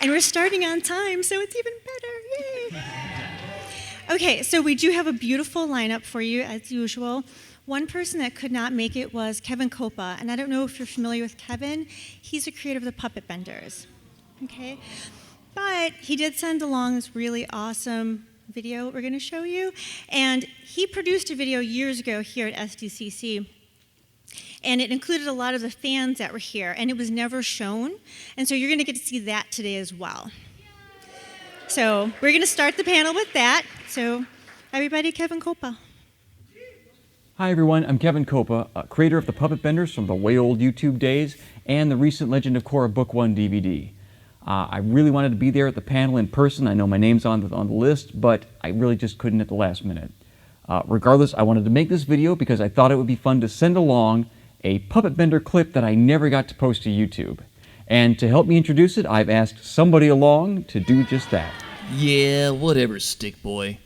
And we're starting on time, so it's even better. Yay! Okay, so we do have a beautiful lineup for you, as usual. One person that could not make it was Kevin Copa, and I don't know if you're familiar with Kevin. He's a creator of the Puppet Benders, okay? But he did send along this really awesome video we're going to show you, and he produced a video years ago here at SDCC, and it included a lot of the fans that were here, and it was never shown, and so you're going to get to see that today as well. So we're going to start the panel with that. So everybody, Kevin Copa. Hi everyone, I'm Kevin Copa, creator of the Puppet Benders from the way old YouTube days and the recent Legend of Korra Book 1 DVD. I really wanted to be there at the panel in person. I know my name's on the list, but I really just couldn't at the last minute. Regardless, I wanted to make this video because I thought it would be fun to send along a Puppet Bender clip that I never got to post to YouTube. And to help me introduce it, I've asked somebody along to do just that. Yeah, whatever, stick boy.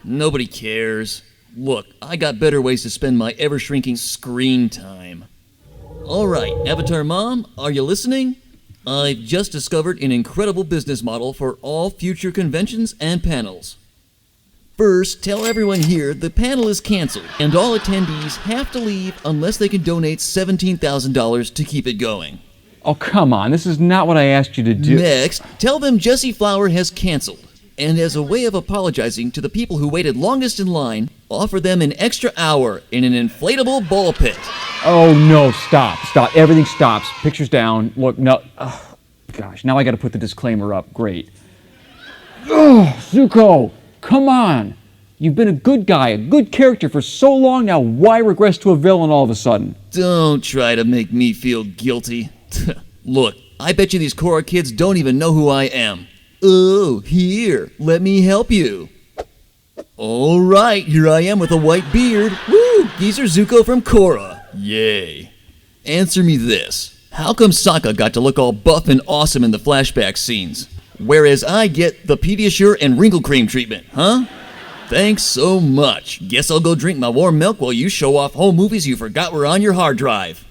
Nobody cares. Look, I got better ways to spend my ever-shrinking screen time. Alright, Avatar Mom, are you listening? I've just discovered an incredible business model for all future conventions and panels. First, tell everyone here the panel is canceled, and all attendees have to leave unless they can donate $17,000 to keep it going. Oh, come on, this is not what I asked you to do. Next, tell them Jessie Flower has canceled. And as a way of apologizing to the people who waited longest in line, offer them an extra hour in an inflatable ball pit. Oh no, stop. Everything stops. Pictures down. Look, no. Oh, gosh, now I gotta put the disclaimer up. Great. Oh, Zuko, come on. You've been a good guy, a good character for so long now. Why regress to a villain all of a sudden? Don't try to make me feel guilty. Look, I bet you these Korra kids don't even know who I am. Oh, here, let me help you. All right, here I am with a white beard. Woo, geezer Zuko from Korra. Yay. Answer me this. How come Sokka got to look all buff and awesome in the flashback scenes, whereas I get the Pediasure and wrinkle cream treatment, huh? Thanks so much. Guess I'll go drink my warm milk while you show off home movies you forgot were on your hard drive.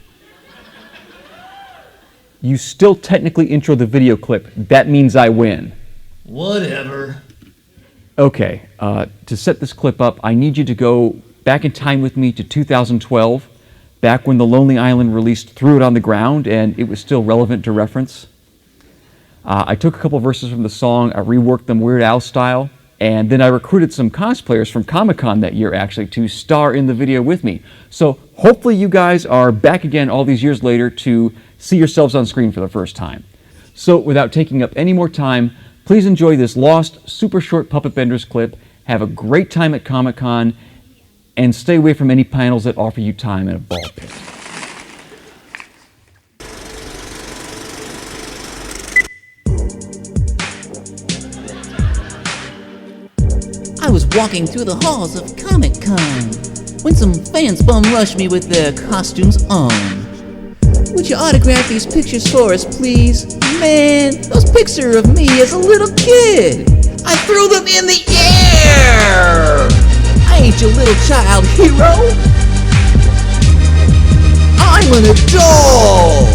You still technically intro the video clip. That means I win. Whatever. Okay, to set this clip up, I need you to go back in time with me to 2012, back when The Lonely Island released Threw It on the Ground, and it was still relevant to reference. I took a couple verses from the song, I reworked them Weird Al style, and then I recruited some cosplayers from Comic-Con that year, actually, to star in the video with me. So hopefully you guys are back again all these years later to see yourselves on screen for the first time. So without taking up any more time, please enjoy this lost, super short Puppet Benders clip, have a great time at Comic-Con, and stay away from any panels that offer you time in a ball pit. I was walking through the halls of Comic-Con when some fans bum rushed me with their costumes on. Would you autograph these pictures for us, please? Man, those pictures of me as a little kid. I threw them in the air. I ain't your little child hero. I'm an adult.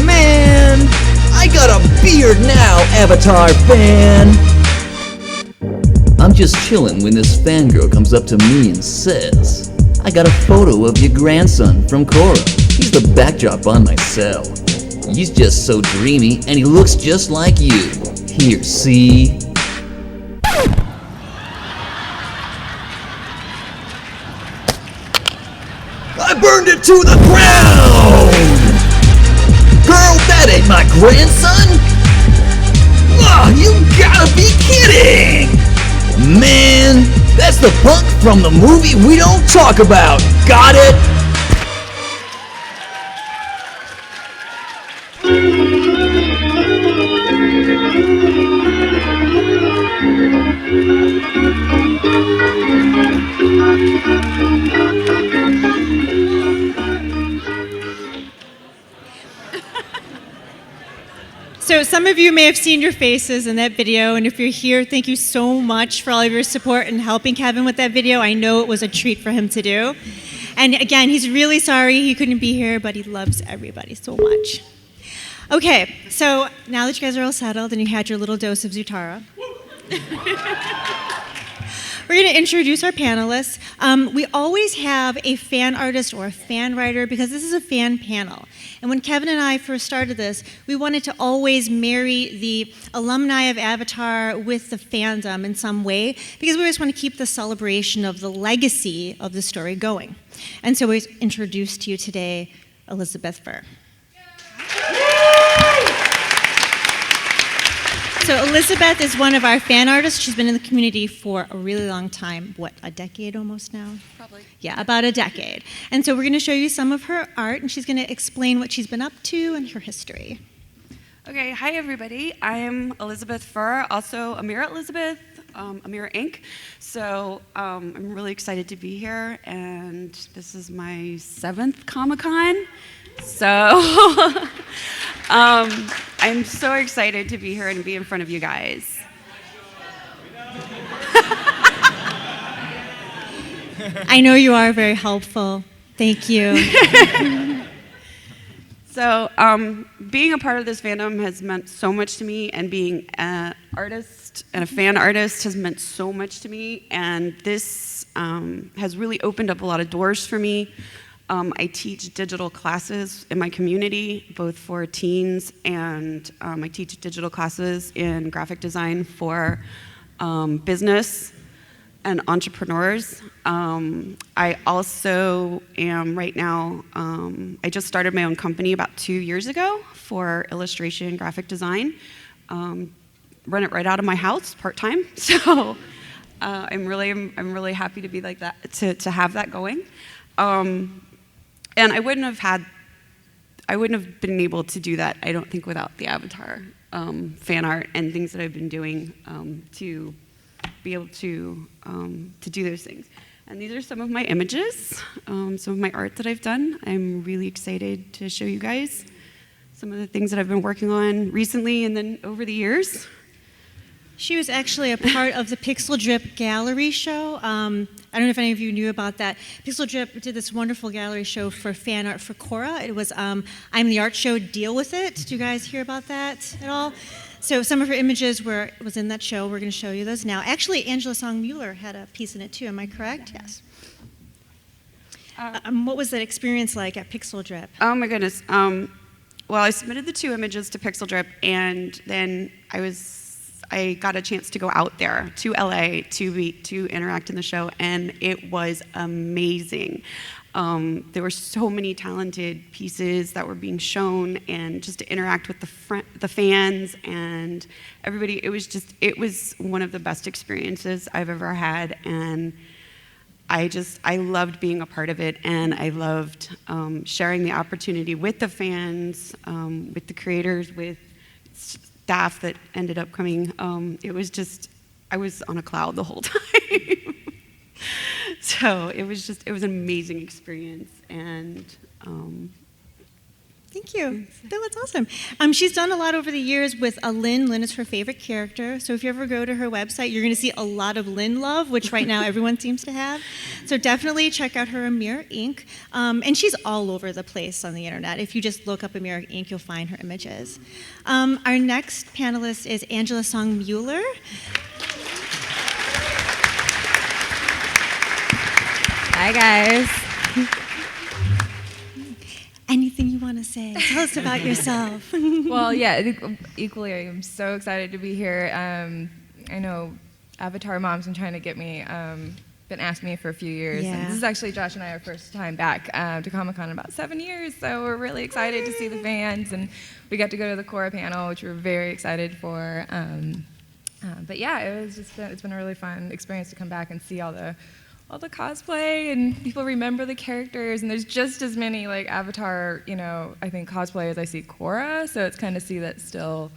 Man, I got a beard now, Avatar fan. I'm just chilling when this fangirl comes up to me and says, I got a photo of your grandson from Korra. He's the backdrop on my cell. He's just so dreamy, and he looks just like you. Here, see? I burned it to the ground! Girl, that ain't my grandson! Oh, you gotta be kidding! Man, that's the punk from the movie we don't talk about. Got it? So some of you may have seen your faces in that video, and if you're here, thank you so much for all of your support and helping Kevin with that video. I know it was a treat for him to do. And again, he's really sorry he couldn't be here, but he loves everybody so much. Okay, so now that you guys are all settled and you had your little dose of Zutara, we're going to introduce our panelists. We always have a fan artist or a fan writer because this is a fan panel. And when Kevin and I first started this, we wanted to always marry the alumni of Avatar with the fandom in some way because we always want to keep the celebration of the legacy of the story going. And so we introduced to you today Elizabeth Furr. So Elizabeth is one of our fan artists. She's been in the community for a really long time. What, a decade almost now? Probably. Yeah, about a decade. And so we're going to show you some of her art, and she's going to explain what she's been up to and her history. Okay, hi everybody. I am Elizabeth Furr, also Amira Elizabeth, Amira Inc. So I'm really excited to be here, and this is my 7th Comic-Con. So I'm so excited to be here and be in front of you guys. I know you are very helpful. Thank you. So being a part of this fandom has meant so much to me, and being an artist and a fan artist has meant so much to me, and this has really opened up a lot of doors for me. I teach digital classes in my community, both for teens, and I teach digital classes in graphic design for business and entrepreneurs. I also am right now, I just started my own company about 2 years ago for illustration and graphic design. Run it right out of my house, part-time. So I'm really happy to be like that, to have that going. And I wouldn't have been able to do that, I don't think, without the Avatar fan art and things that I've been doing to be able to do those things. And these are some of my images, some of my art that I've done. I'm really excited to show you guys some of the things that I've been working on recently and then over the years. She was actually a part of the Pixel Drip gallery show. I don't know if any of you knew about that. Pixel Drip did this wonderful gallery show for fan art for Korra. It was I'm the Art Show, Deal With It. Did you guys hear about that at all? So some of her images was in that show. We're going to show you those now. Actually, Angela Song Mueller had a piece in it too. Am I correct? Yes. What was that experience like at Pixel Drip? Oh my goodness. Well, I submitted the 2 images to Pixel Drip, and then I got a chance to go out there to LA to interact in the show, and it was amazing. There were so many talented pieces that were being shown, and just to interact with the fans and everybody, it was one of the best experiences I've ever had, and I loved being a part of it, and I loved sharing the opportunity with the fans, with the creators, with staff that ended up coming. It was just, I was on a cloud the whole time. So it was an amazing experience, and Thank you. That's awesome. She's done a lot over the years with Lynn. Lynn is her favorite character. So if you ever go to her website, you're going to see a lot of Lynn love, which right now everyone seems to have. So definitely check out her Amira Inc. And she's all over the place on the internet. If you just look up Amira Inc., you'll find her images. Our next panelist is Angela Song Mueller. Hi, guys. Anything you want to say? Tell us about yourself. Well, yeah, equally, I'm so excited to be here. I know Avatar Mom's been trying to get me, been asking me for a few years. Yeah. And this is actually Josh and I our first time back to Comic-Con in about 7 years, so we're really excited to see the fans. And we got to go to the Korra panel, which we're very excited for. But yeah, it's been a really fun experience to come back and see all the cosplay, and people remember the characters, and there's just as many like Avatar, I think cosplay as I see Korra, so it's kind of see that still,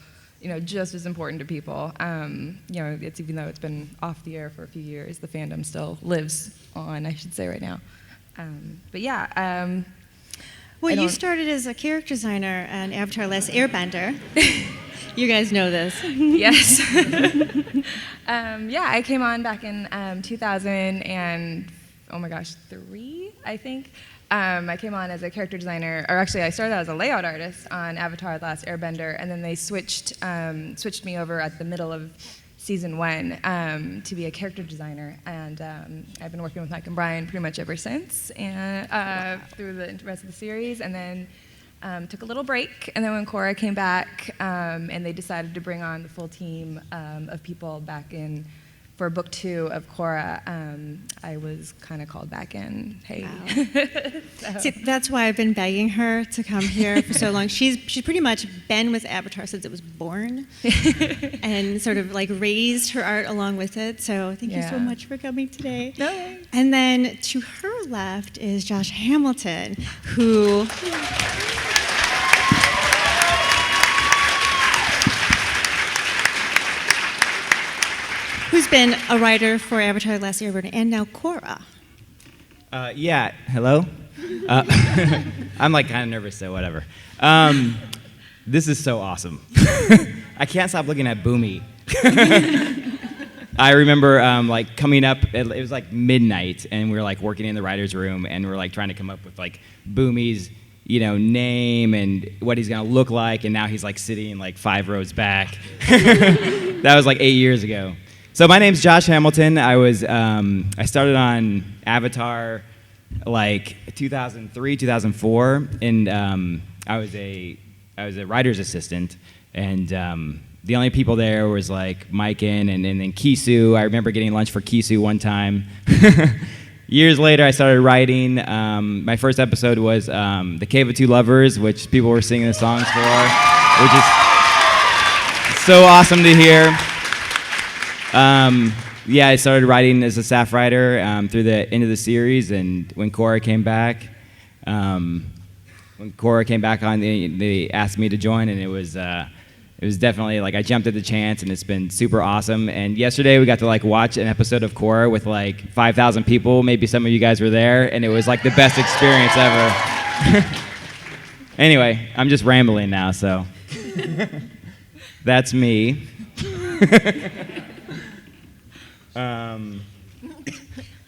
just as important to people. It's even though it's been off the air for a few years, the fandom still lives on, I should say right now. But yeah. Well, you started as a character designer on Avatar: Last Airbender. You guys know this. Yes. I came on back in 2000 and, 3, I think. I came on as a character designer, or actually I started out as a layout artist on Avatar: The Last Airbender, and then they switched me over at the middle of season 1 to be a character designer, and I've been working with Mike and Brian pretty much ever since, and through the rest of the series, and then took a little break, and then when Korra came back, and they decided to bring on the full team of people back in for book 2 of Korra, I was kind of called back in. Hey. Wow. See, that's why I've been begging her to come here for so long. She's pretty much been with Avatar since it was born, and sort of like raised her art along with it. So thank you so much for coming today. No worries. And then to her left is Josh Hamilton, who. Who's been a writer for Avatar: The Last Airbender and now Korra. Yeah, hello? I'm like kind of nervous, so whatever. This is so awesome. I can't stop looking at Boomy. I remember like coming up, it was like midnight, and we were like working in the writer's room, and we were like trying to come up with like Boomy's, name and what he's gonna look like, and now he's like sitting like 5 rows back. That was like 8 years ago. So my name's Josh Hamilton. I started on Avatar like 2003, 2004, and I was a writer's assistant, and the only people there was like Maiken and then Kisu. I remember getting lunch for Kisu one time. Years later, I started writing. My first episode was The Cave of Two Lovers, which people were singing the songs for, which is so awesome to hear. I started writing as a staff writer through the end of the series, and when Korra came back on, they asked me to join, and it was definitely like I jumped at the chance, and it's been super awesome. And yesterday we got to like watch an episode of Korra with like 5,000 people. Maybe some of you guys were there, and it was like the best experience ever. Anyway, I'm just rambling now, so that's me.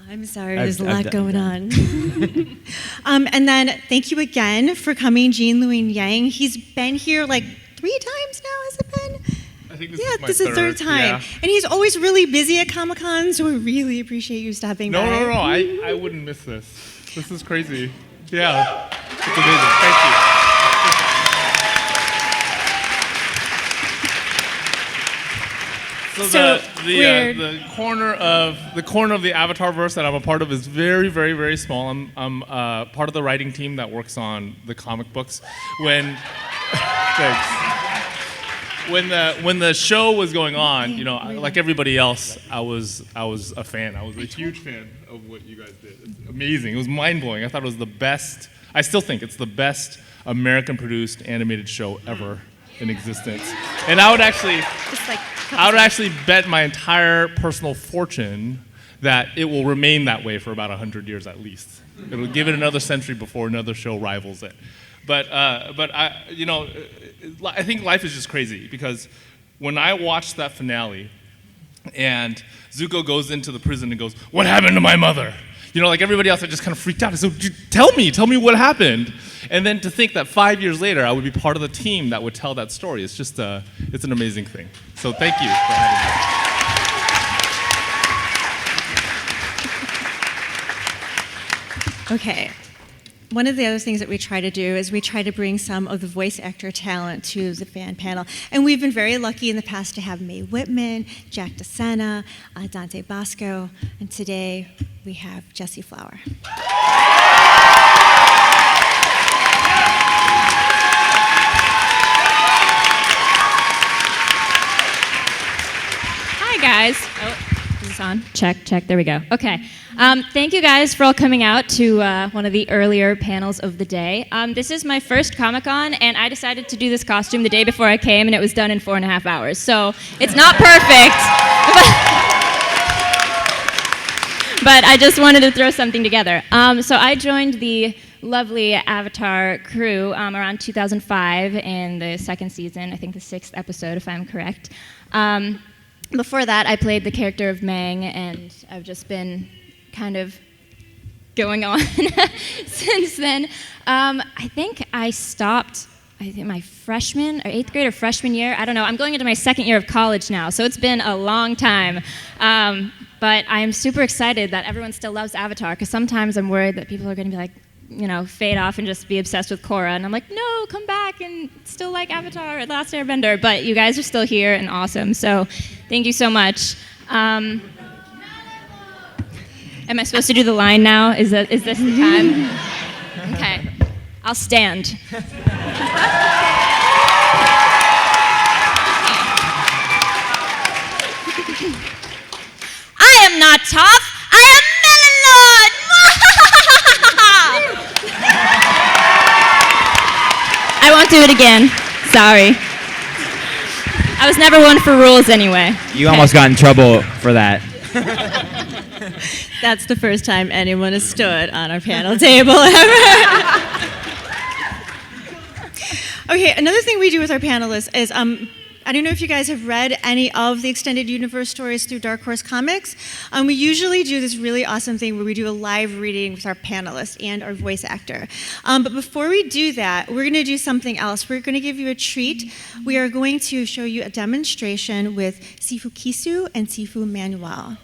I'm sorry, there's a lot going on. And then thank you again for coming, Jean Louis Yang. He's been here like 3 times now, has it been? I think this is third time. Yeah. And he's always really busy at Comic-Con, so we really appreciate you stopping by. No, I wouldn't miss this. This is crazy. Yeah, it's amazing. Thank you. So the corner of the Avatar verse that I'm a part of is very, very, very small. I'm part of the writing team that works on the comic books. When the show was going on, like everybody else, I was a fan. I was a huge fan of what you guys did. It's amazing. It was mind blowing. I thought it was the best. I still think it's the best American produced animated show ever in existence. And I would actually bet my entire personal fortune that it will remain that way for about 100 years at least. It will give it another century before another show rivals it. But I think life is just crazy, because when I watched that finale and Zuko goes into the prison and goes, "What happened to my mother?" Like everybody else, I just kind of freaked out. I said, tell me what happened. And then to think that 5 years later, I would be part of the team that would tell that story. It's just, it's an amazing thing. So thank you for having me. Okay. One of the other things that we try to do is we try to bring some of the voice actor talent to the fan panel. And we've been very lucky in the past to have Mae Whitman, Jack DeSena, Dante Bosco, and today we have Jessie Flower. Hi, guys. Oh, is this on? Check. There we go. Okay. Thank you guys for all coming out to one of the earlier panels of the day. This is my first Comic-Con, and I decided to do this costume the day before I came, and it was done in 4.5 hours. So it's not perfect, but I just wanted to throw something together. So I joined the lovely Avatar crew around 2005 in the 2nd season, I think the 6th episode, if I'm correct. Before that, I played the character of Mang, and I've just been kind of going on since then. I think I stopped, my freshman or 8th grade or freshman year. I don't know. I'm going into my 2nd year of college now, so it's been a long time. But I'm super excited that everyone still loves Avatar, because sometimes I'm worried that people are going to be like, fade off and just be obsessed with Korra. And I'm like, no, come back and still like Avatar or The Last Airbender. But you guys are still here and awesome. So thank you so much. Am I supposed to do the line now? Is this the time? Okay. I'll stand. I am not tough. I am Melon! I won't do it again. Sorry. I was never one for rules anyway. You almost got in trouble for that. That's the first time anyone has stood on our panel table ever. Okay, another thing we do with our panelists is, I don't know if you guys have read any of the extended universe stories through Dark Horse Comics. We usually do this really awesome thing where we do a live reading with our panelists and our voice actor. But before we do that, we're going to do something else. We're going to give you a treat. We are going to show you a demonstration with Sifu Kisu and Sifu Manuel.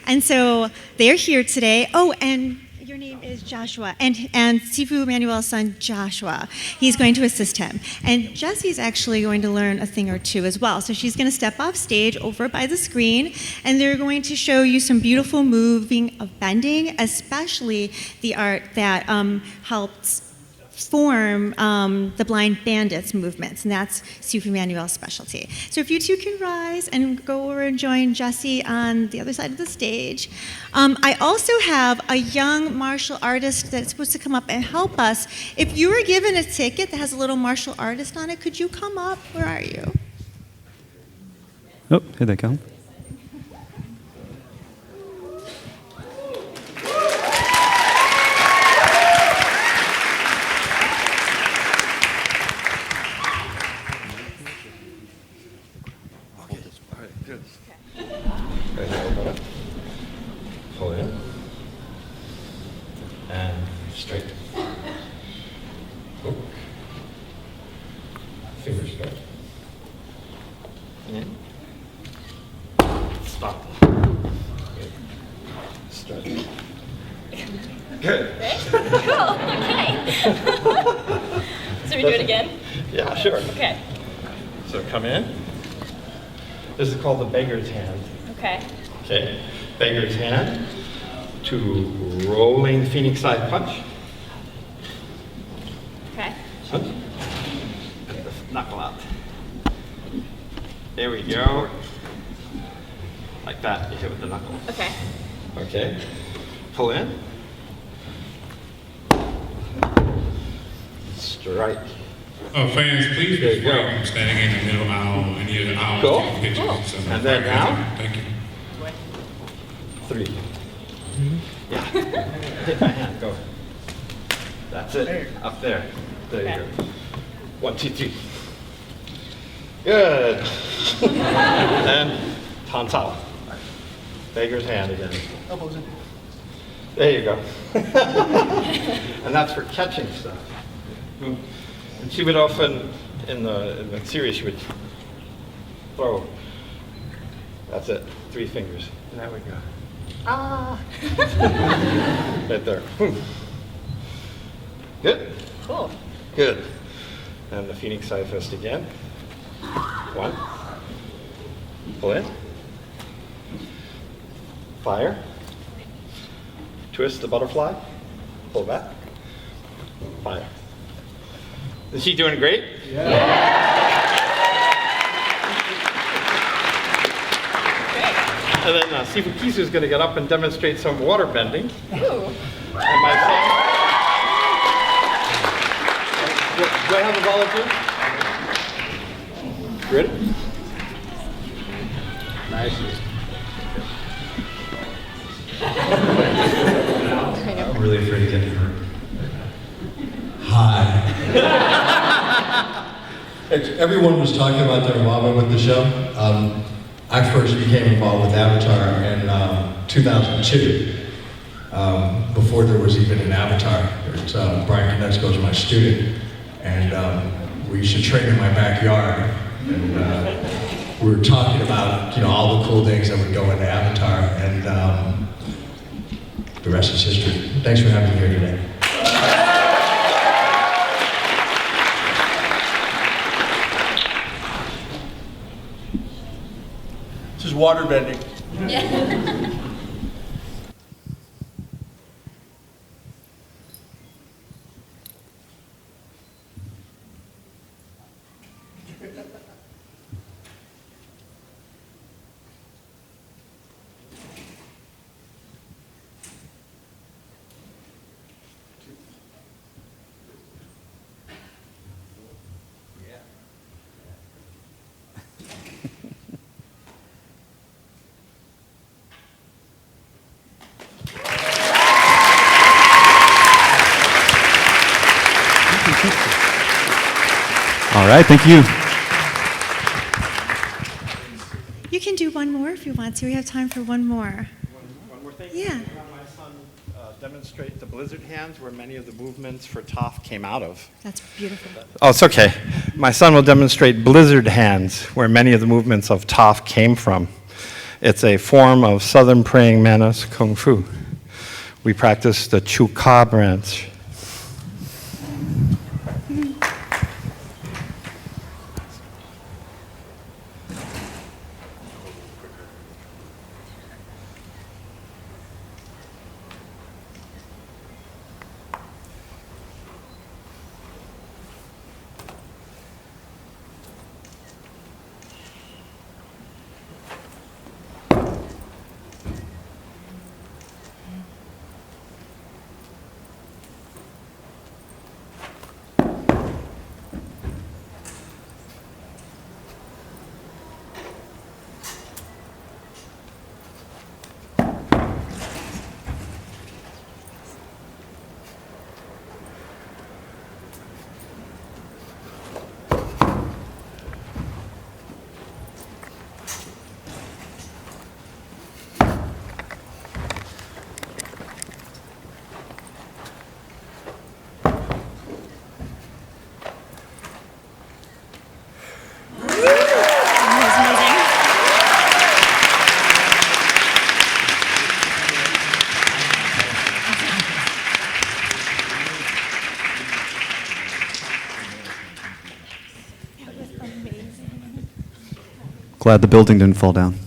And so they're here today. Oh, and your name is Joshua, and Sifu Manuel's son, Joshua. He's going to assist him. And Jessie's actually going to learn a thing or two as well. So she's going to step off stage over by the screen, and they're going to show you some beautiful moving of bending, especially the art that helps form the Blind Bandits movements, and that's Sifu Manuel's specialty. So if you two can rise and go over and join Jessie on the other side of the stage. I also have a young martial artist that's supposed to come up and help us. If you were given a ticket that has a little martial artist on it, could you come up? Where are you? Oh, here they come. Pull in and straight. Hook. Fingers go. In. Stop. Good. Stretch. Good. Cool. Okay. So we do it again? Yeah, sure. Okay. So come in. This is called the beggar's hand. Okay. Okay. Beggar's hand to rolling phoenix side punch. Okay. Punch. Get the knuckle out. There we go. Like that, you hit with the knuckle. Okay. Okay. Pull in. Strike. Fans, please There you go. refrain from standing in the middle aisle and near the aisle. Cool. Cool. And then now? Thank you. 3. Yeah. Hit my hand. Go. That's it. Up there. There you go. 1, 2, 3. Good. And Tan Tao. Beggar's hand again. There you go. And that's for catching stuff. And she would often, in the series, she would throw. That's it. 3 fingers. And there we go. Ah! Right there. Good? Cool. Good. And the Phoenix side fist again. 1. Pull in. Fire. Twist the butterfly. Pull back. Fire. Is she doing great? And then Sifu Kisu is going to get up and demonstrate some water bending. Ooh. And my son. Do I have a volunteer? Ready? Nice. I'm really afraid of getting hurt. Hi. Everyone was talking about their involvement with the show. I first became involved with Avatar in 2002. before there was even an Avatar. Brian Konecko is my student, and we used to train in my backyard. And we were talking about all the cool things that would go into Avatar, and the rest is history. Thanks for having me here today. This is water bending. Yeah. All right, thank you. You can do one more if you want to. We have time for one more. One more thing? Yeah. Have my son demonstrate the blizzard hands where many of the movements for Toph came out of. That's beautiful. Oh, it's okay. My son will demonstrate blizzard hands where many of the movements of Toph came from. It's a form of Southern praying mantis kung fu. We practice the Chu Ka branch. Glad the building didn't fall down.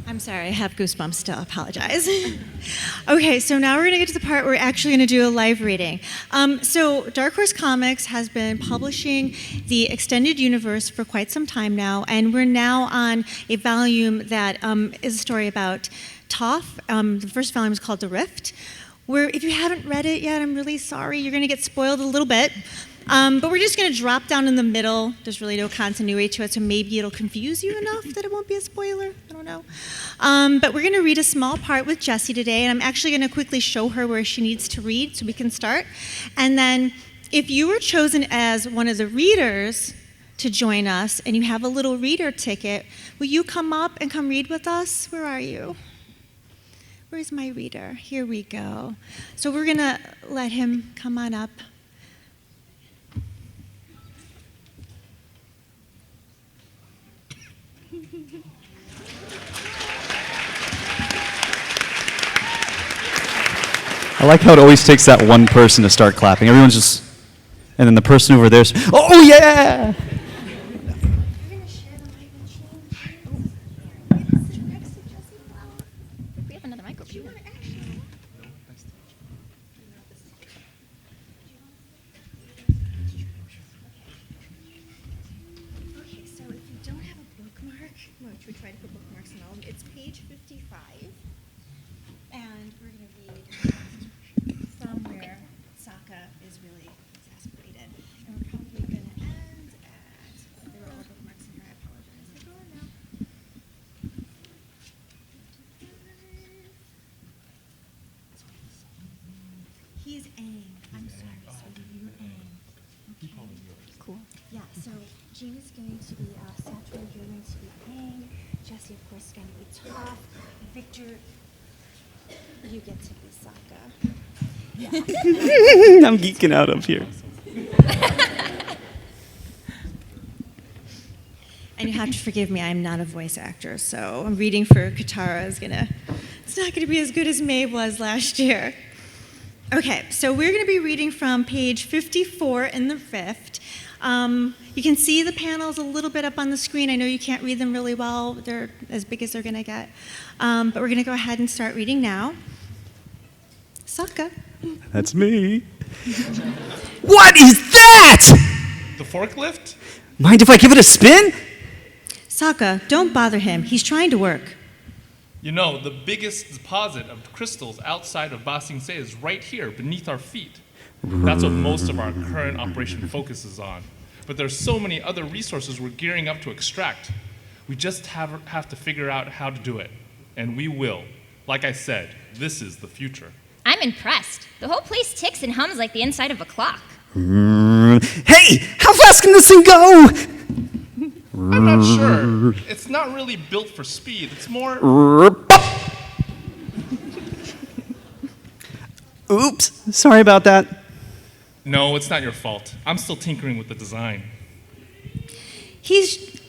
I'm sorry, I have goosebumps still. I apologize. Okay, so now we're going to get to the part where we're actually going to do a live reading. So Dark Horse Comics has been publishing the extended universe for quite some time now, and we're now on a volume that is a story about Toph. The first volume is called The Rift. Where, if you haven't read it yet, I'm really sorry. You're going to get spoiled a little bit. But we're just going to drop down in the middle. There's really no continuity to it, so maybe it'll confuse you enough that it won't be a spoiler. I don't know. But we're going to read a small part with Jessie today, and I'm actually going to quickly show her where she needs to read so we can start. And then if you were chosen as one of the readers to join us and you have a little reader ticket, will you come up and come read with us? Where are you? Where's my reader? Here we go. So we're going to let him come on up. I like how it always takes that one person to start clapping. Everyone's just, and then the person over there's, oh yeah! We have another microphone. Okay, so if you don't have a bookmark, which we try to put bookmarks in all, it's page 55. And we're going to read from where Sokka is really exasperated. And we're probably going to end at, there are all bookmarks in here, I apologize. They're gone now. He's Aang. I'm sorry, sweetie, you're Aang. Cool. Yeah, so Jean is going to be Satchel, you're going to be Aang, Jesse, of course, is going to be Toph, Victor, you get to be Sokka. Yeah. I'm geeking out up here. And you have to forgive me, I'm not a voice actor, so I'm reading for Katara it's not gonna be as good as Maeve was last year. Okay, so we're gonna be reading from page 54 in the Rift. You can see the panels a little bit up on the screen. I know you can't read them really well. They're as big as they're gonna get. But we're gonna go ahead and start reading now. Sokka. That's me. What is that? The forklift? Mind if I give it a spin? Sokka, don't bother him. He's trying to work. You know, the biggest deposit of crystals outside of Ba Sing Se is right here, beneath our feet. That's what most of our current operation focuses on. But there's so many other resources we're gearing up to extract. We just have to figure out how to do it. And we will. Like I said, this is the future. I'm impressed. The whole place ticks and hums like the inside of a clock. Hey, how fast can this thing go? I'm not sure. It's not really built for speed. It's more... Oops, sorry about that. No, it's not your fault. I'm still tinkering with the design. He's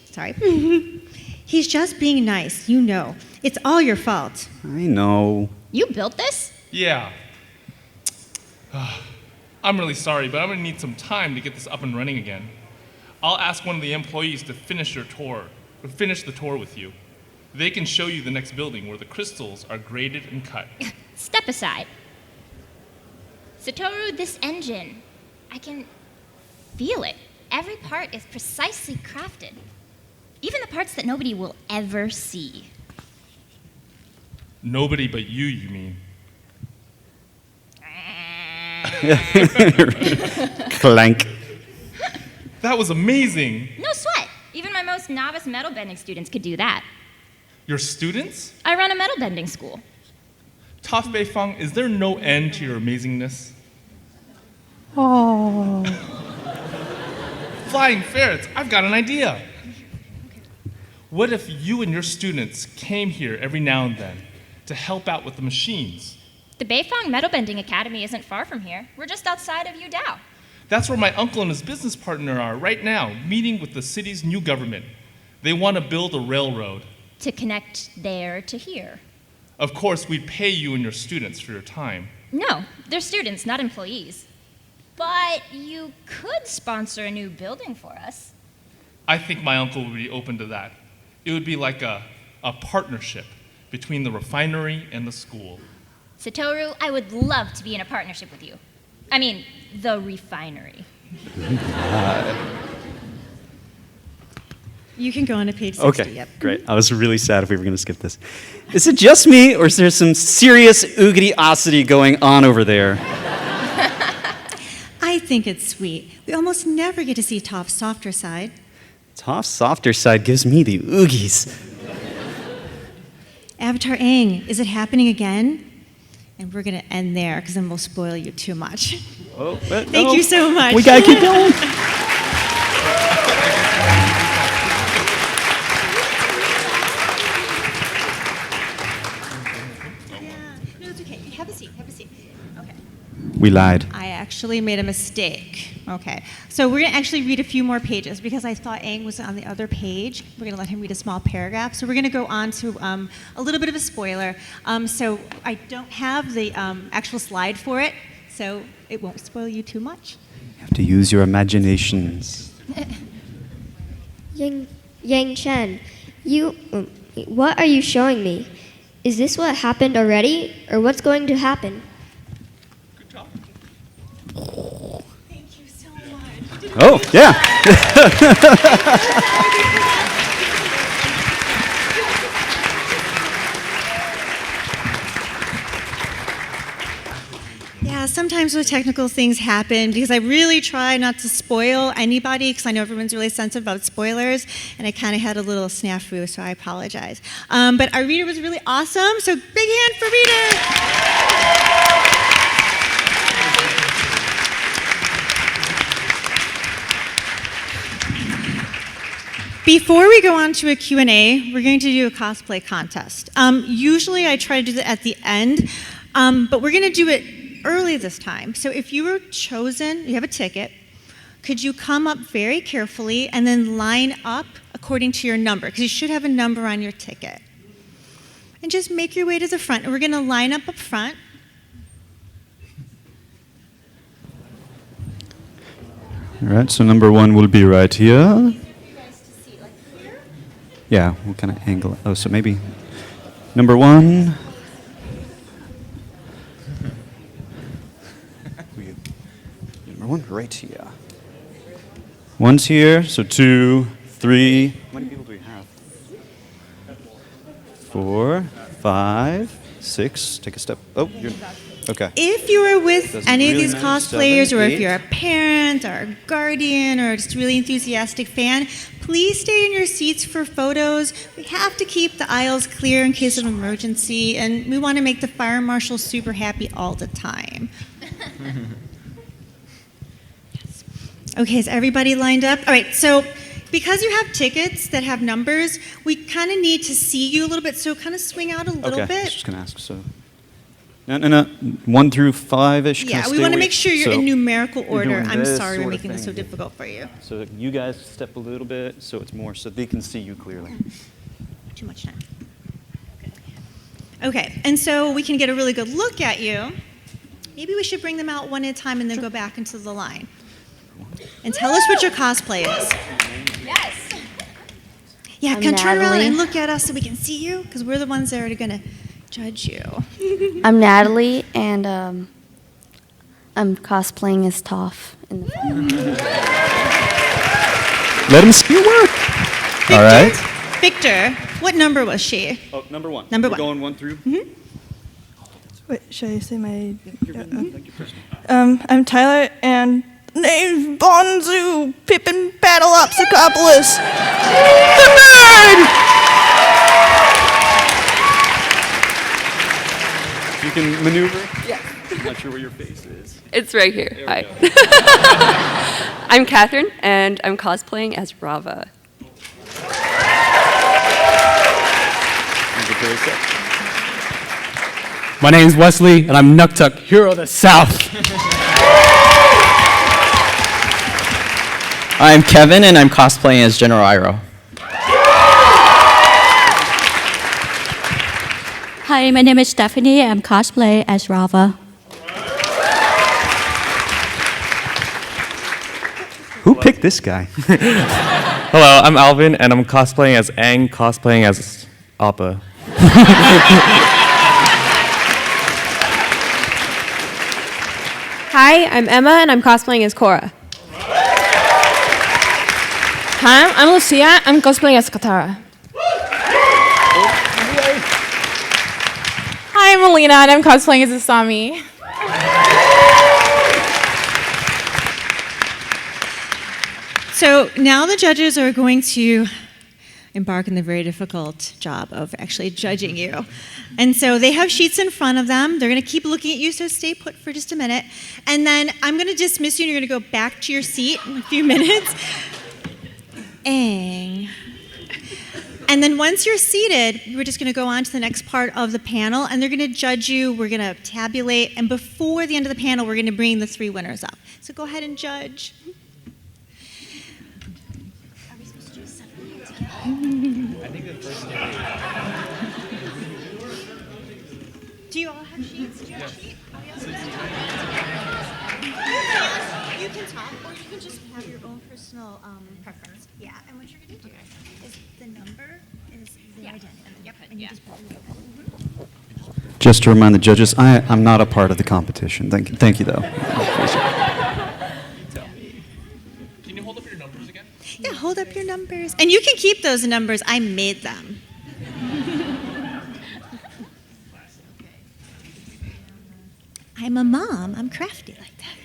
just being nice, you know. It's all your fault. I know. You built this? Yeah. I'm really sorry, but I'm gonna need some time to get this up and running again. I'll ask one of the employees to finish the tour with you. They can show you the next building where the crystals are graded and cut. Step aside. Satoru, this engine, I can feel it. Every part is precisely crafted. Even the parts that nobody will ever see. Nobody but you mean? Clank. That was amazing. No sweat. Even my most novice metal bending students could do that. Your students? I run a metal bending school. Toph Beifong, is there no end to your amazingness? Oh. Flying ferrets, I've got an idea. What if you and your students came here every now and then to help out with the machines? The Beifong Metal Bending Academy isn't far from here. We're just outside of Yudao. That's where my uncle and his business partner are right now, meeting with the city's new government. They want to build a railroad. To connect there to here. Of course, we'd pay you and your students for your time. No, they're students, not employees. But you could sponsor a new building for us. I think my uncle would be open to that. It would be like a partnership between the refinery and the school. Satoru, I would love to be in a partnership with you. I mean, the refinery. You can go on to page 60. Okay, Yep. great. I was really sad if we were going to skip this. Is it just me, or is there some serious oogity-osity going on over there? I think it's sweet. We almost never get to see Toph's softer side. Toph's softer side gives me the oogies. Avatar Aang, is it happening again? And we're going to end there, because then we'll spoil you too much. Oh, but Thank no. you so much. We got to keep going. No, it's okay. Have a seat. Have a seat. Okay. We lied. I actually made a mistake. Okay. So we're going to actually read a few more pages because I thought Aang was on the other page. We're going to let him read a small paragraph. So we're going to go on to a little bit of a spoiler. So I don't have the actual slide for it, so it won't spoil you too much. You have to use your imaginations. Yang Chen, what are you showing me? Is this what happened already, or what's going to happen? Thank you so much. Oh, yeah. Yeah, sometimes those technical things happen because I really try not to spoil anybody because I know everyone's really sensitive about spoilers, and I kind of had a little snafu, so I apologize. But our reader was really awesome, so big hand for reader! Before we go on to a Q&A, we're going to do a cosplay contest. Usually I try to do that at the end, but we're going to do it early this time. So if you were chosen, you have a ticket, could you come up very carefully and then line up according to your number? Because you should have a number on your ticket. And just make your way to the front. And we're going to line up front. All right, so number 1 will be right here. Yeah, what kind of angle? Oh, so maybe number 1. Number 1 right here. 1's here, so 2, 3. How many people do we have? 4, 5, 6. Take a step. Oh, you're okay. If you are with Doesn't any of really these matter. cosplayers, 7, or 8. if you're a parent or a guardian or just a really enthusiastic fan, please stay in your seats for photos. We have to keep the aisles clear in case of emergency, and we want to make the fire marshal super happy all the time. Yes. Okay, is everybody lined up? All right, so because you have tickets that have numbers, we kind of need to see you a little bit, so kind of swing out a little Okay, I bit. was just going to ask, so. No. 1 through 5-ish. Yeah, we want to make sure you're in numerical you're order. doing I'm this sorry we're sort of making this so thing. difficult for you. So you guys step a little bit, so it's more, so they can see you clearly. Too much time. Okay, and so we can get a really good look at you. Maybe we should bring them out one at a time and then go back into the line. And tell us what your cosplay is. Yes. Yeah, I'm can turn around Natalie. and look at us so we can see you, because we're the ones that are going to judge you. I'm Natalie, and I'm cosplaying as Toph in the film. Let him see your work. Victor, All right. Victor, what number was she? Oh, number 1. Number We're 1. going 1 through. Wait, should I say my... I'm Tyler, and name's Bonzu, Pippin Battleopsicopolis. The nerd! You can maneuver? Yeah. I'm not sure where your face is. It's right here. There we Hi. go. I'm Catherine, and I'm cosplaying as Rava. My name's Wesley, and I'm Nuktuk, hero of the South. I'm Kevin, and I'm cosplaying as General Iroh. Hi, my name is Stephanie. I'm cosplay as Rava. Who picked this guy? Hello, I'm Alvin, and I'm cosplaying as Aang, cosplaying as Appa. Hi, I'm Emma, and I'm cosplaying as Korra. Hi, I'm Lucia. I'm cosplaying as Katara. Hi, I'm Alina, and I'm cosplaying as Asami. So now the judges are going to embark on the very difficult job of actually judging you. And so they have sheets in front of them. They're going to keep looking at you, so stay put for just a minute. And then I'm going to dismiss you, and you're going to go back to your seat in a few minutes. Aang. And then once you're seated, we're just going to go on to the next part of the panel, and they're going to judge you. We're going to tabulate, and before the end of the panel, we're going to bring the 3 winners up. So go ahead and judge. I think the first Do you all have sheets? Do you have a sheet? You can talk, or you can just have your own personal preference. Yeah, and what you're going to do is the number is the identity. Yep, and you just put it in. Just to remind the judges, I'm not a part of the competition. Thank you, though. Can you hold up your numbers again? Yeah, hold up your numbers. And you can keep those numbers. I made them. I'm a mom. I'm crafty like that.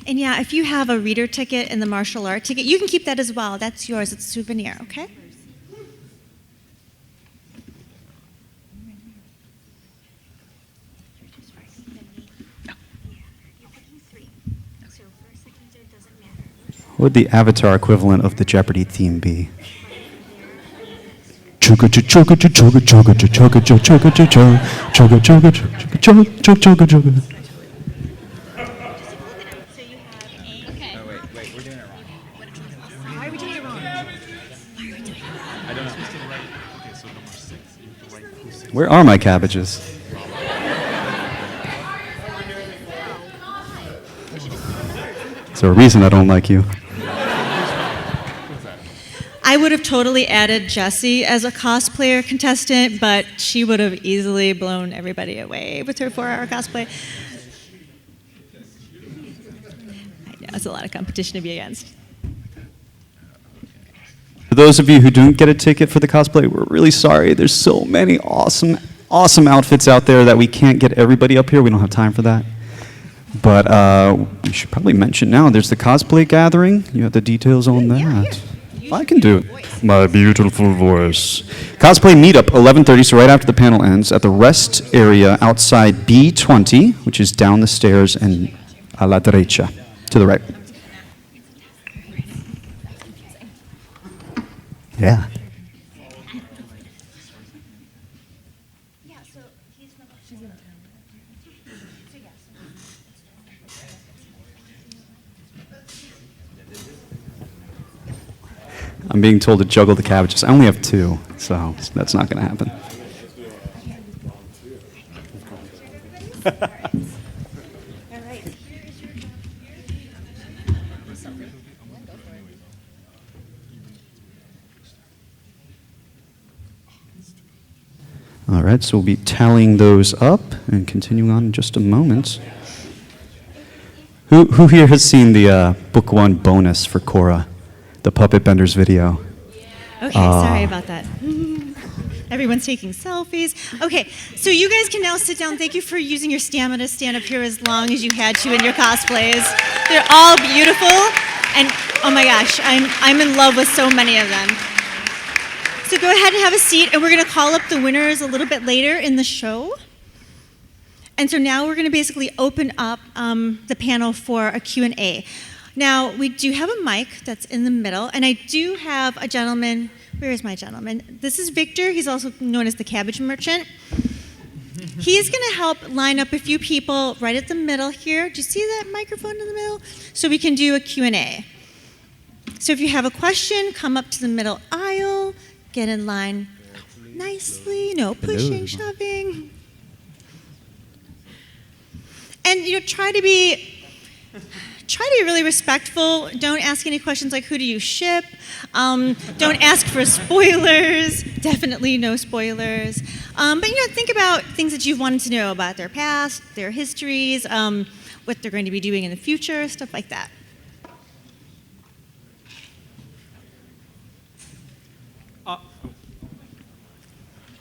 And yeah, if you have a reader ticket and the martial art ticket, you can keep that as well. That's yours. It's a souvenir, okay? would the Avatar equivalent of the Jeopardy theme be? Choga choga choga choga choga choga choga choga choga choga choga choga choga. Why are we doing it wrong? I don't know. Where are my cabbages? Is there a reason I don't like you? I would have totally added Jessie as a cosplayer contestant, but she would have easily blown everybody away with her 4-hour cosplay. I know, it's a lot of competition to be against. For those of you who didn't get a ticket for the cosplay, we're really sorry. There's so many awesome outfits out there that we can't get everybody up here. We don't have time for that. But we should probably mention now, there's the cosplay gathering. You have the details on that. I can do it. My beautiful voice. Cosplay meetup, 11:30, so right after the panel ends, at the rest area outside B20, which is down the stairs and a la derecha, to the right. Yeah. I'm being told to juggle the cabbages. I only have 2, so that's not going to happen. All right, so we'll be tallying those up and continuing on in just a moment. Who here has seen the Book 1 bonus for Korra? The Puppet Benders video. Okay, sorry about that. Everyone's taking selfies. Okay, so you guys can now sit down. Thank you for using your stamina to stand up here as long as you had to in your cosplays. They're all beautiful, and oh my gosh, I'm in love with so many of them. So go ahead and have a seat, and we're going to call up the winners a little bit later in the show. And so now we're going to basically open up the panel for a Q&A. Now, we do have a mic that's in the middle, and I do have a gentleman. Where is my gentleman? This is Victor. He's also known as the Cabbage Merchant. He's going to help line up a few people right at the middle here. Do you see that microphone in the middle? So we can do a Q&A. So if you have a question, come up to the middle aisle, get in line nicely, no pushing, shoving. And try to be really respectful. Don't ask any questions like, who do you ship? Don't ask for spoilers. Definitely no spoilers. But think about things that you've wanted to know about their past, their histories, what they're going to be doing in the future, stuff like that.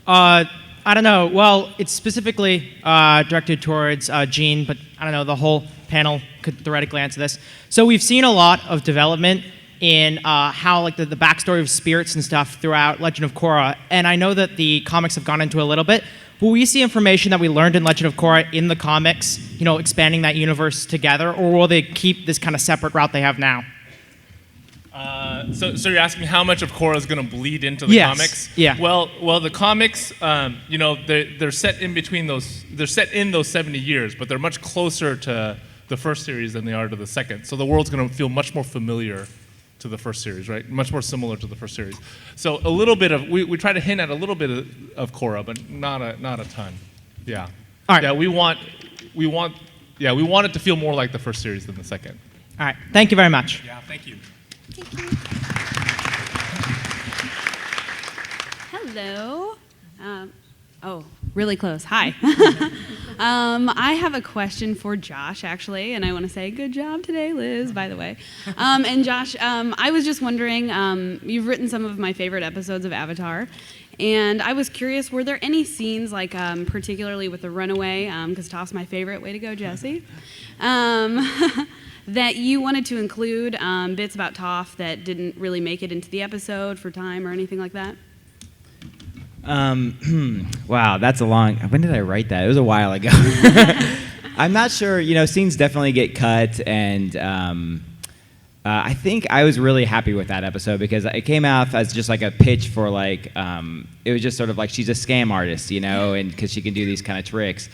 I don't know. Well, it's specifically directed towards Jean, but I don't know, the whole panel could theoretically answer this. So we've seen a lot of development in how the backstory of spirits and stuff throughout Legend of Korra, and I know that the comics have gone into a little bit. Will we see information that we learned in Legend of Korra in the comics, expanding that universe together, or will they keep this kind of separate route they have now? So you're asking how much of Korra is going to bleed into the comics? Yeah. Well, the comics, they're set in between those. They're set in those 70 years, but they're much closer to the first series than they are to the second. So the world's going to feel much more familiar to the first series, right? Much more similar to the first series. So a little bit of we try to hint at a little bit of Korra, but not a ton. Yeah. All right. Yeah, we want it to feel more like the first series than the second. All right. Thank you very much. Yeah. Thank you. Hello. Really close. Hi. I have a question for Josh, actually, and I want to say good job today, Liz, by the way. And Josh, I was just wondering, you've written some of my favorite episodes of Avatar, and I was curious, were there any scenes, particularly with the runaway, because Toph's my favorite, way to go, Jesse, that you wanted to include bits about Toph that didn't really make it into the episode for time or anything like that? Wow, that's a long. When did I write that? It was a while ago. I'm not sure. Scenes definitely get cut, and I think I was really happy with that episode because it came out as just like a pitch for like, it was just sort of like she's a scam artist, you know, and because she can do these kind of tricks.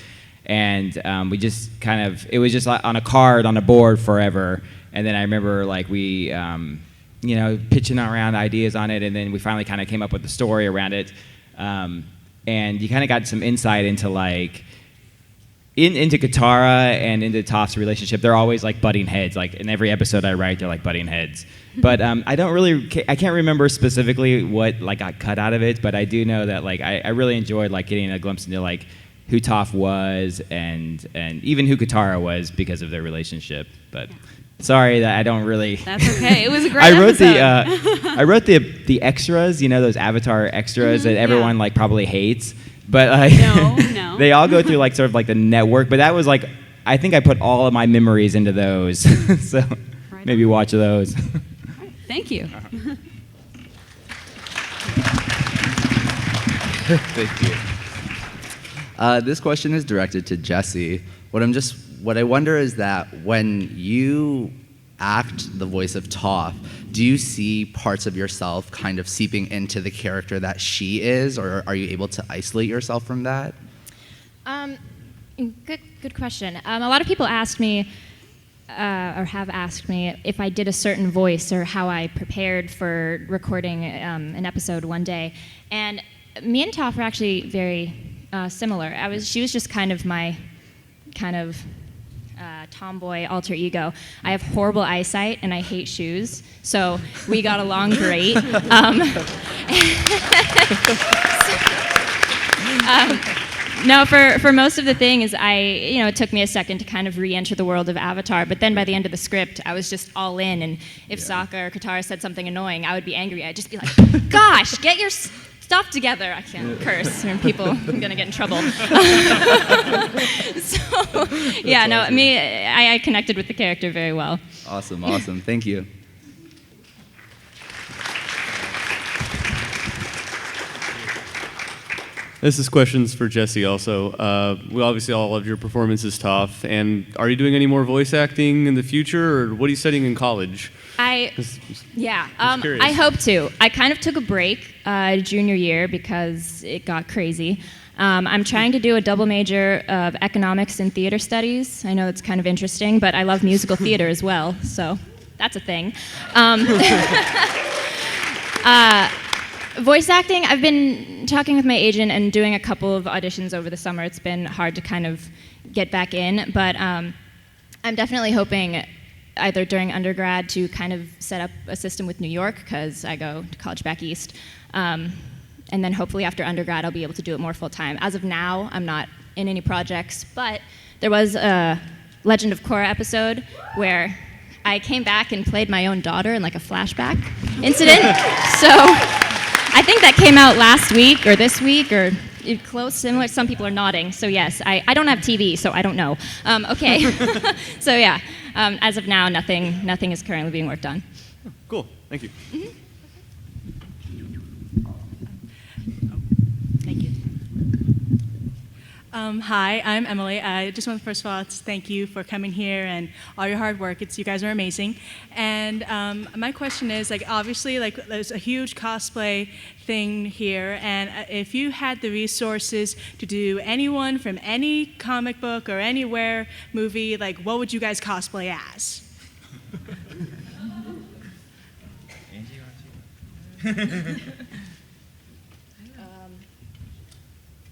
And we just kind of, it was just like on a card, on a board forever. And then I remember like we, you know, pitching around ideas on it. And then we finally kind of came up with the story around it. And you kind of got some insight into like, into Katara and into Toph's relationship. They're always like butting heads. Like in every episode I write, they're like butting heads. But I can't remember specifically what like got cut out of it. But I do know that like I really enjoyed like getting a glimpse into like who Toph was and even who Katara was because of their relationship. But sorry that I don't really. That's okay. It was a great episode. I wrote the extras. You know those Avatar extras that everyone like probably hates. But no. They all go through like sort of like the network. But that was like, I think I put all of my memories into those. So maybe watch those. Thank you. Thank you. This question is directed to Jesse. What I wonder is that when you act the voice of Toph, do you see parts of yourself kind of seeping into the character that she is, or are you able to isolate yourself from that? Good question. A lot of people asked me, or have asked me, if I did a certain voice or how I prepared for recording an episode one day. And me and Toph are actually very similar. She was just kind of my tomboy alter ego. I have horrible eyesight and I hate shoes, so we got along great. No, for most of the thing is it took me a second to kind of re-enter the world of Avatar, but then by the end of the script, I was just all in, and if Sokka or Katara said something annoying, I would be angry. I'd just be like, gosh, get your stuff together. I can't curse, and I'm gonna get in trouble. So, yeah, no, I connected with the character very well. Awesome. Thank you. This is questions for Jesse also. We obviously all loved your performance as Toph, and are you doing any more voice acting in the future, or what are you studying in college? I hope to. I kind of took a break junior year because it got crazy. I'm trying to do a double major of economics and theater studies. I know it's kind of interesting, but I love musical theater as well, so that's a thing. Voice acting, I've been talking with my agent and doing a couple of auditions over the summer. It's been hard to kind of get back in, but I'm definitely hoping either during undergrad to kind of set up a system with New York, because I go to college back east, and then hopefully after undergrad I'll be able to do it more full-time. As of now, I'm not in any projects, but there was a Legend of Korra episode where I came back and played my own daughter in like a flashback incident. So I think that came out last week or this week or close, similar. Some people are nodding. So yes, I don't have TV, so I don't know. Okay. So yeah, as of now, nothing is currently being worked on. Cool. Thank you. Mm-hmm. Thank you. Hi, I'm Emily. I just want to first of all thank you for coming here and all your hard work. You guys are amazing. And my question is, like, obviously, like, there's a huge cosplay thing here, and if you had the resources to do anyone from any comic book or anywhere movie, like, what would you guys cosplay as?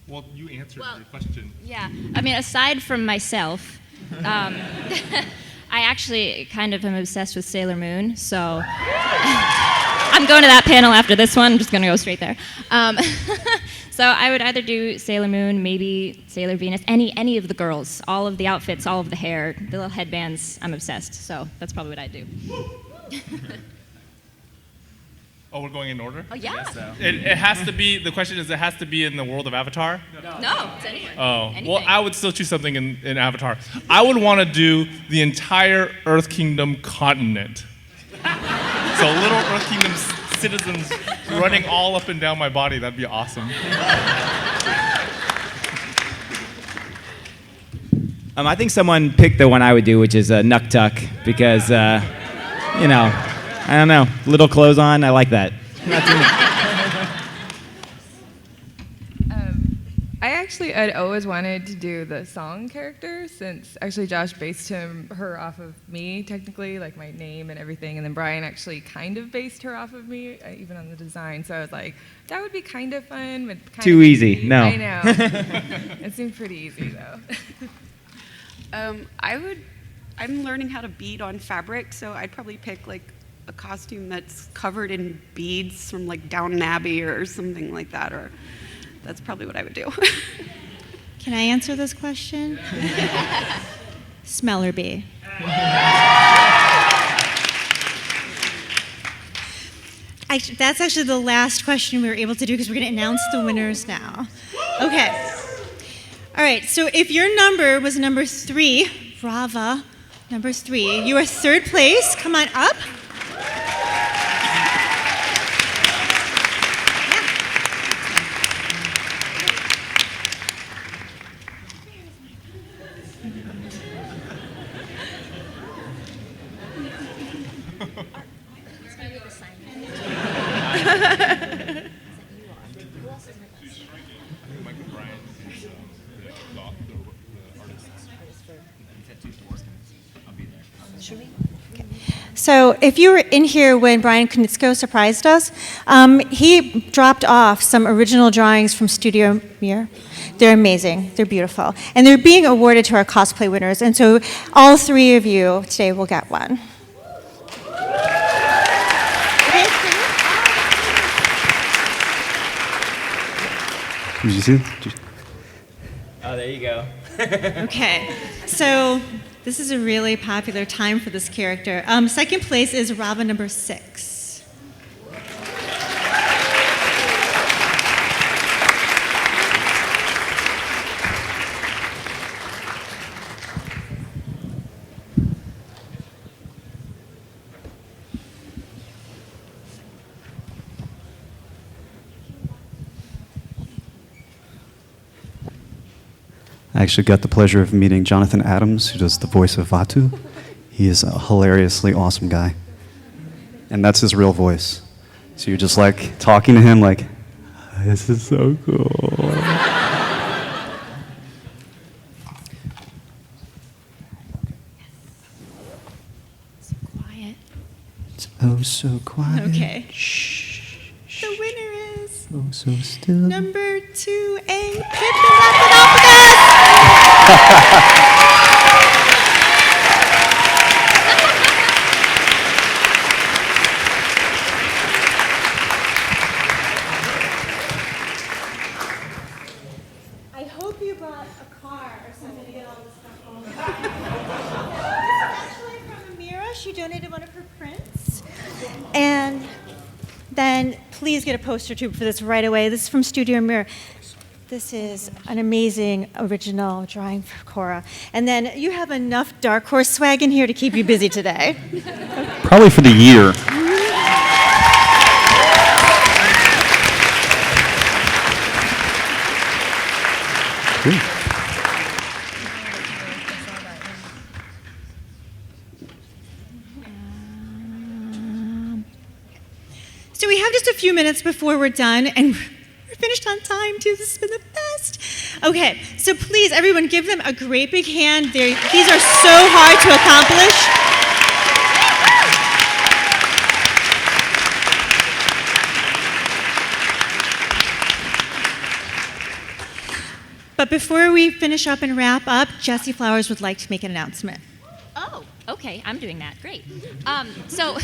Well, you answered your question. Yeah, I mean, aside from myself, I actually kind of am obsessed with Sailor Moon, so I'm going to that panel after this one. I'm just going to go straight there. So I would either do Sailor Moon, maybe Sailor Venus, any of the girls, all of the outfits, all of the hair, the little headbands. I'm obsessed, so that's probably what I'd do. Oh, we're going in order? Oh, yeah. So. It has to be, the question is, it has to be in the world of Avatar? No, it's anywhere. Oh, anything. Well, I would still choose something in Avatar. I would want to do the entire Earth Kingdom continent. So little Earth Kingdom citizens running all up and down my body, that'd be awesome. I think someone picked the one I would do, which is Nuktuk, because You know, I don't know. Little clothes on, I like that. Not too much. I'd always wanted to do the song character, since actually Josh based her off of me, technically, like my name and everything, and then Brian actually kind of based her off of me, even on the design. So I was like, that would be kind of fun, but kind Too of easy. No. I know. It seemed pretty easy though. I'm learning how to bead on fabric, so I'd probably pick like a costume that's covered in beads from like Downton Abbey or something like that, or that's probably what I would do. Can I answer this question? Smeller bee. That's actually the last question we were able to do because we're going to announce the winners now. Okay. All right, so if your number was number 3, Rava, number 3, you are 3rd place. Come on up. So if you were in here when Brian Knitsko surprised us, he dropped off some original drawings from Studio Mir. They're amazing. They're beautiful. And they're being awarded to our cosplay winners. And so all 3 of you today will get one. Did you see? Oh, there you go. Okay, so this is a really popular time for this character. 2nd place is Rava number 6. I actually got the pleasure of meeting Jonathan Adams, who does the voice of Vatu. He is a hilariously awesome guy. And that's his real voice. So you're just like talking to him like, this is so cool. So quiet. It's oh so quiet. Okay. Shh. The winner is oh so still. Number 2A. Pippin, wrap it up with us. I hope you brought a car or something to get all this stuff home. This is actually from Amira. She donated one of her prints. And then please get a poster tube for this right away. This is from Studio Mirror. This is an amazing original drawing for Cora. And then you have enough Dark Horse swag in here to keep you busy today. Probably for the year. Cool. So we have just a few minutes before we're done, and we're finished on time too. This has been the best. Okay, so please, everyone, give them a great big hand. These are so hard to accomplish. But before we finish up and wrap up, Jessie Flowers would like to make an announcement. Oh, okay, I'm doing that. Great. So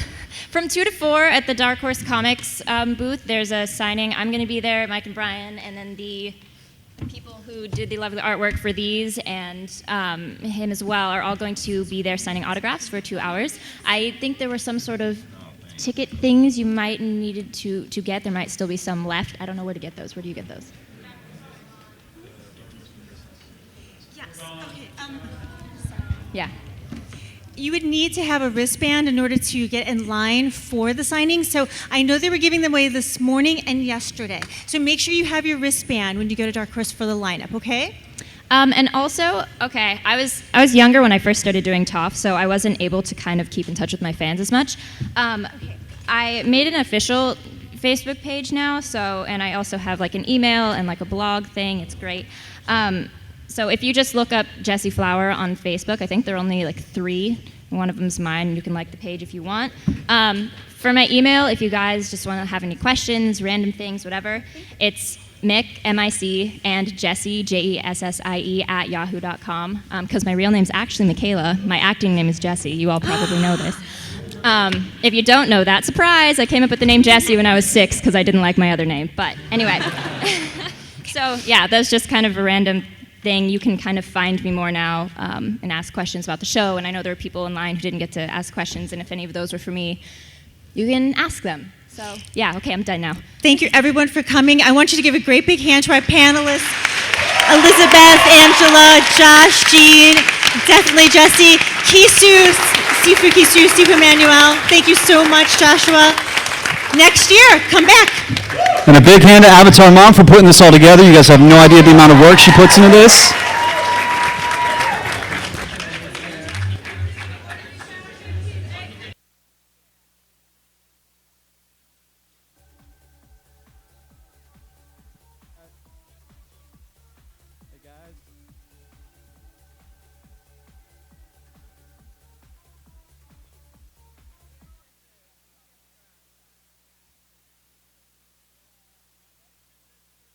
from 2 to 4 at the Dark Horse Comics booth, there's a signing. I'm going to be there, Mike and Brian, and then the people who did the lovely artwork for these and him as well are all going to be there signing autographs for 2 hours. I think there were some sort of ticket things you might needed to get. There might still be some left. I don't know where to get those. Where do you get those? Yes, okay. Yeah. You would need to have a wristband in order to get in line for the signing. So I know they were giving them away this morning and yesterday. So make sure you have your wristband when you go to Dark Horse for the lineup, okay? And also, okay, I was younger when I first started doing TOF, so I wasn't able to kind of keep in touch with my fans as much. I made an official Facebook page now, and I also have like an email and like a blog thing. It's great. So if you just look up Jessie Flower on Facebook, I think there are only like 3. One of them's mine. You can like the page if you want. For my email, if you guys just want to have any questions, random things, whatever, it's Mick, M-I-C, and Jessie, Jessie, at yahoo.com. Because my real name's actually Michaela. My acting name is Jessie. You all probably know this. If you don't know that, surprise, I came up with the name Jessie when I was 6 because I didn't like my other name. But anyway. So yeah, that's just kind of a random thing. You can kind of find me more now and ask questions about the show. And I know there are people online who didn't get to ask questions. And if any of those were for me, you can ask them. So yeah, okay, I'm done now. Thank you everyone for coming. I want you to give a great big hand to our panelists, Elizabeth, Angela, Josh, Jean, definitely Jessie, Kisu, Sifu Manuel. Thank you so much, Joshua. Next year, come back. And a big hand to Avatar Mom for putting this all together. You guys have no idea the amount of work she puts into this.